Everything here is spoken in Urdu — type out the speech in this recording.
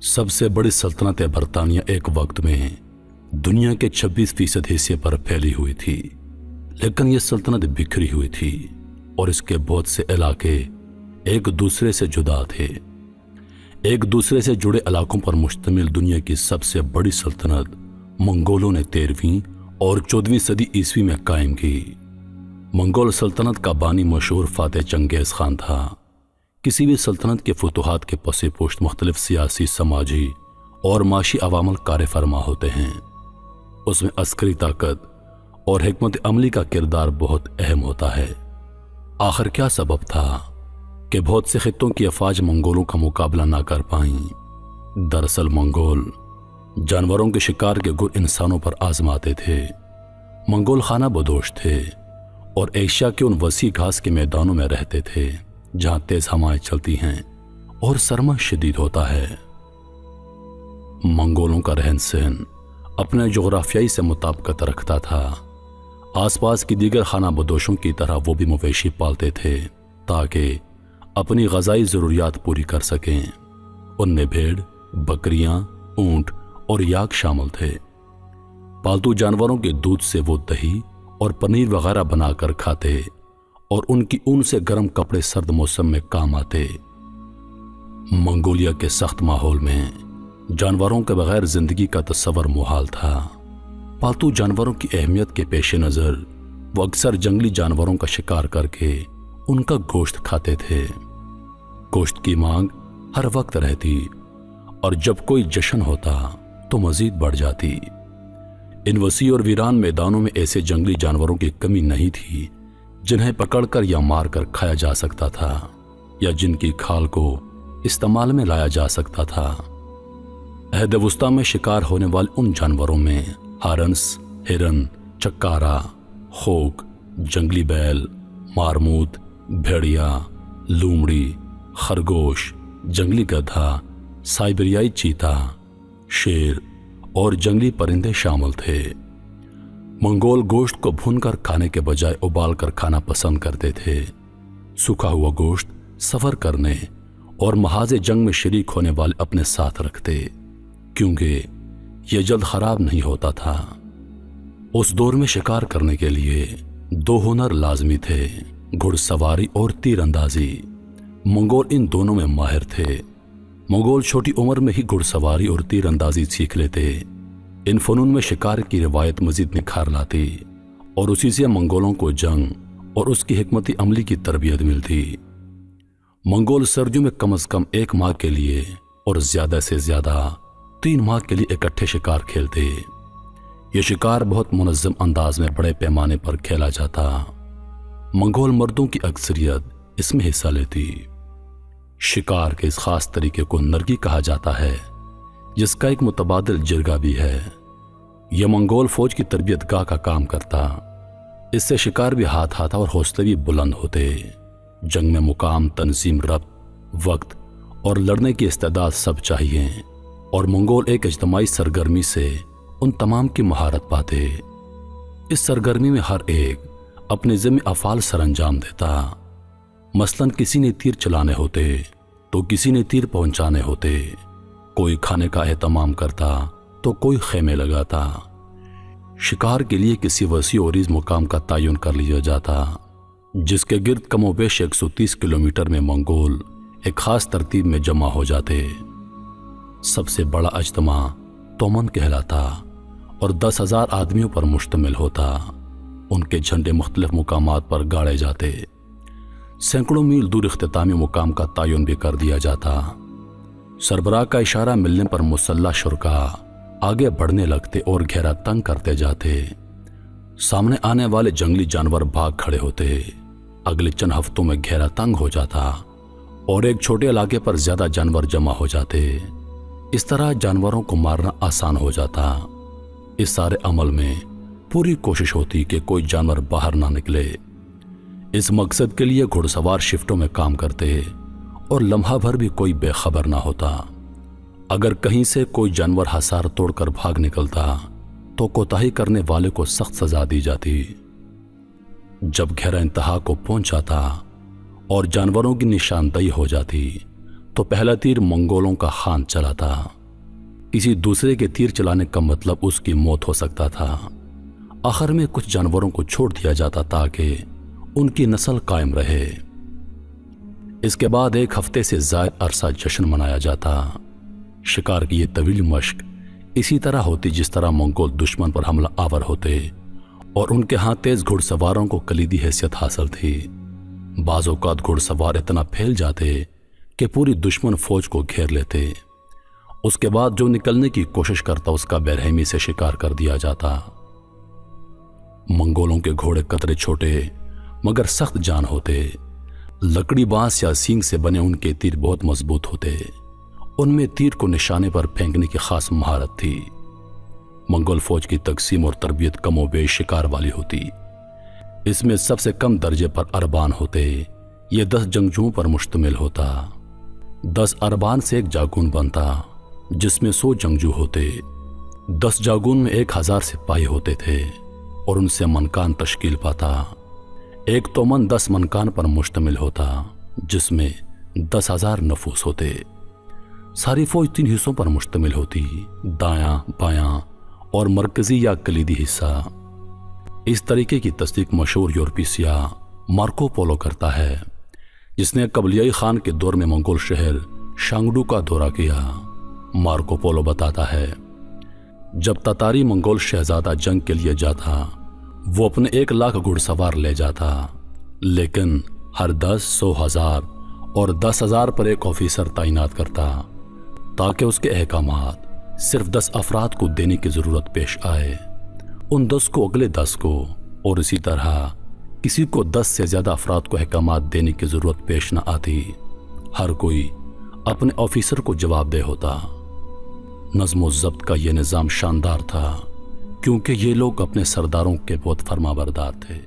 سب سے بڑی سلطنت برطانیہ ایک وقت میں دنیا کے 26% حصے پر پھیلی ہوئی تھی، لیکن یہ سلطنت بکھری ہوئی تھی اور اس کے بہت سے علاقے ایک دوسرے سے جدا تھے۔ ایک دوسرے سے جڑے علاقوں پر مشتمل دنیا کی سب سے بڑی سلطنت منگولوں نے 13ویں اور 14ویں صدی عیسوی میں قائم کی۔ منگول سلطنت کا بانی مشہور فاتح چنگیز خان تھا۔ کسی بھی سلطنت کے فتوحات کے پس پشت مختلف سیاسی، سماجی اور معاشی عوامل کار فرما ہوتے ہیں۔ اس میں عسکری طاقت اور حکمت عملی کا کردار بہت اہم ہوتا ہے۔ آخر کیا سبب تھا کہ بہت سے خطوں کی افواج منگولوں کا مقابلہ نہ کر پائیں؟ دراصل منگول جانوروں کے شکار کے گر انسانوں پر آزماتے تھے۔ منگول خانہ بدوش تھے اور ایشیا کے ان وسیع گھاس کے میدانوں میں رہتے تھے جہاں تیز ہوائیں چلتی ہیں اور سرما شدید ہوتا ہے۔ منگولوں کا رہن سہن اپنے جغرافیائی سے مطابقت رکھتا تھا۔ آس پاس کی دیگر خانہ بدوشوں کی طرح وہ بھی مویشی پالتے تھے تاکہ اپنی غذائی ضروریات پوری کر سکیں۔ ان میں بھیڑ، بکریاں، اونٹ اور یاک شامل تھے۔ پالتو جانوروں کے دودھ سے وہ دہی اور پنیر وغیرہ بنا کر کھاتے اور ان کی اون سے گرم کپڑے سرد موسم میں کام آتے۔ منگولیا کے سخت ماحول میں جانوروں کے بغیر زندگی کا تصور محال تھا۔ پالتو جانوروں کی اہمیت کے پیش نظر وہ اکثر جنگلی جانوروں کا شکار کر کے ان کا گوشت کھاتے تھے۔ گوشت کی مانگ ہر وقت رہتی اور جب کوئی جشن ہوتا تو مزید بڑھ جاتی۔ ان وسیع اور ویران میدانوں میں ایسے جنگلی جانوروں کی کمی نہیں تھی جنہیں پکڑ کر یا مار کر کھایا جا سکتا تھا یا جن کی کھال کو استعمال میں لایا جا سکتا تھا۔ عہد وسطیٰ میں شکار ہونے والے ان جانوروں میں ہارنس، ہرن، چکارا، خوک، جنگلی بیل، مارموت، بھیڑیا، لومڑی، خرگوش، جنگلی گدھا، سائبریائی چیتا، شیر اور جنگلی پرندے شامل تھے۔ منگول گوشت کو بھون کر کھانے کے بجائے ابال کر کھانا پسند کرتے تھے۔ سوکھا ہوا گوشت سفر کرنے اور محاذ جنگ میں شریک ہونے والے اپنے ساتھ رکھتے کیونکہ یہ جلد خراب نہیں ہوتا تھا۔ اس دور میں شکار کرنے کے لیے 2 ہنر لازمی تھے، گھڑ سواری اور تیر اندازی۔ منگول ان دونوں میں ماہر تھے۔ منگول چھوٹی عمر میں ہی گھڑ سواری اور تیر اندازی سیکھ لیتے۔ ان فنون میں شکار کی روایت مزید نکھار لاتی اور اسی سے منگولوں کو جنگ اور اس کی حکمت عملی کی تربیت ملتی۔ منگول سردیوں میں کم از کم 1 ماہ کے لیے اور زیادہ سے زیادہ 3 ماہ کے لیے اکٹھے شکار کھیلتے۔ یہ شکار بہت منظم انداز میں بڑے پیمانے پر کھیلا جاتا۔ منگول مردوں کی اکثریت اس میں حصہ لیتی۔ شکار کے اس خاص طریقے کو نرگی کہا جاتا ہے، جس کا ایک متبادل جرگہ بھی ہے۔ یہ منگول فوج کی تربیت گاہ کا کام کرتا۔ اس سے شکار بھی ہاتھ آتا اور حوصلے بھی بلند ہوتے۔ جنگ میں مقام، تنظیم، ربط، وقت اور لڑنے کی استعداد سب چاہیے، اور منگول ایک اجتماعی سرگرمی سے ان تمام کی مہارت پاتے۔ اس سرگرمی میں ہر ایک اپنے ذمہ افعال سر انجام دیتا۔ مثلاً کسی نے تیر چلانے ہوتے تو کسی نے تیر پہنچانے ہوتے، کوئی کھانے کا اہتمام کرتا تو کوئی خیمے لگاتا۔ شکار کے لیے کسی وسیع و عریض مقام کا تعین کر لیا جاتا جس کے گرد کم و بیش 130 کلومیٹر میں منگول ایک خاص ترتیب میں جمع ہو جاتے۔ سب سے بڑا اجتماع تومن کہلاتا اور 10,000 آدمیوں پر مشتمل ہوتا۔ ان کے جھنڈے مختلف مقامات پر گاڑے جاتے۔ سینکڑوں میل دور اختتامی مقام کا تعین بھی کر دیا جاتا۔ سربراہ کا اشارہ ملنے پر مسلح شرکاء آگے بڑھنے لگتے اور گھیرا تنگ کرتے جاتے۔ سامنے آنے والے جنگلی جانور بھاگ کھڑے ہوتے۔ اگلے چند ہفتوں میں گھیرا تنگ ہو جاتا اور ایک چھوٹے علاقے پر زیادہ جانور جمع ہو جاتے۔ اس طرح جانوروں کو مارنا آسان ہو جاتا۔ اس سارے عمل میں پوری کوشش ہوتی کہ کوئی جانور باہر نہ نکلے۔ اس مقصد کے لیے گھڑ سوار شفٹوں میں کام کرتے اور لمحہ بھر بھی کوئی بے خبر نہ ہوتا۔ اگر کہیں سے کوئی جانور حصار توڑ کر بھاگ نکلتا تو کوتاہی کرنے والے کو سخت سزا دی جاتی۔ جب گھیرا انتہا کو پہنچ جاتا اور جانوروں کی نشاندہی ہو جاتی تو پہلا تیر منگولوں کا خان چلاتا۔ کسی دوسرے کے تیر چلانے کا مطلب اس کی موت ہو سکتا تھا۔ آخر میں کچھ جانوروں کو چھوڑ دیا جاتا تاکہ ان کی نسل قائم رہے۔ اس کے بعد 1 ہفتے سے زائد عرصہ جشن منایا جاتا۔ شکار کی یہ طویل مشق اسی طرح ہوتی جس طرح منگول دشمن پر حملہ آور ہوتے، اور ان کے ہاں تیز گھڑ سواروں کو کلیدی حیثیت حاصل تھی۔ بعض اوقات گھڑ سوار اتنا پھیل جاتے کہ پوری دشمن فوج کو گھیر لیتے۔ اس کے بعد جو نکلنے کی کوشش کرتا اس کا بے رحمی سے شکار کر دیا جاتا۔ منگولوں کے گھوڑے قطرے چھوٹے مگر سخت جان ہوتے۔ لکڑی بانس یا سینگ سے بنے ان کے تیر بہت مضبوط ہوتے۔ ان میں تیر کو نشانے پر پھینکنے کی خاص مہارت تھی۔ منگول فوج کی تقسیم اور تربیت کم و بیش شکار والی ہوتی۔ اس میں سب سے کم درجے پر اربان ہوتے۔ یہ 10 جنگجوؤں پر مشتمل ہوتا۔ 10 اربان سے ایک جاگون بنتا جس میں 100 جنگجو ہوتے۔ 10 جاگون میں 1000 سپاہی ہوتے تھے اور ان سے منکان تشکیل پاتا۔ ایک تومن 10 منکان پر مشتمل ہوتا جس میں 10,000 نفوس ہوتے۔ ساری فوج 3 حصوں پر مشتمل ہوتی، دایاں، بایاں اور مرکزی یا کلیدی حصہ۔ اس طریقے کی تصدیق مشہور یورپی سیاح مارکو پولو کرتا ہے، جس نے قبلیائی خان کے دور میں منگول شہر شانگڈو کا دورہ کیا۔ مارکو پولو بتاتا ہے، جب تاتاری منگول شہزادہ جنگ کے لیے جاتا وہ اپنے 1 لاکھ گھڑ سوار لے جاتا، لیکن ہر 10، 100 ہزار اور 10,000 پر ایک آفیسر تعینات کرتا تاکہ اس کے احکامات صرف 10 افراد کو دینے کی ضرورت پیش آئے۔ ان 10 کو اگلے 10 کو، اور اسی طرح کسی کو 10 سے زیادہ افراد کو احکامات دینے کی ضرورت پیش نہ آتی۔ ہر کوئی اپنے آفیسر کو جواب دہ ہوتا۔ نظم و ضبط کا یہ نظام شاندار تھا کیونکہ یہ لوگ اپنے سرداروں کے بہت فرما بردار تھے۔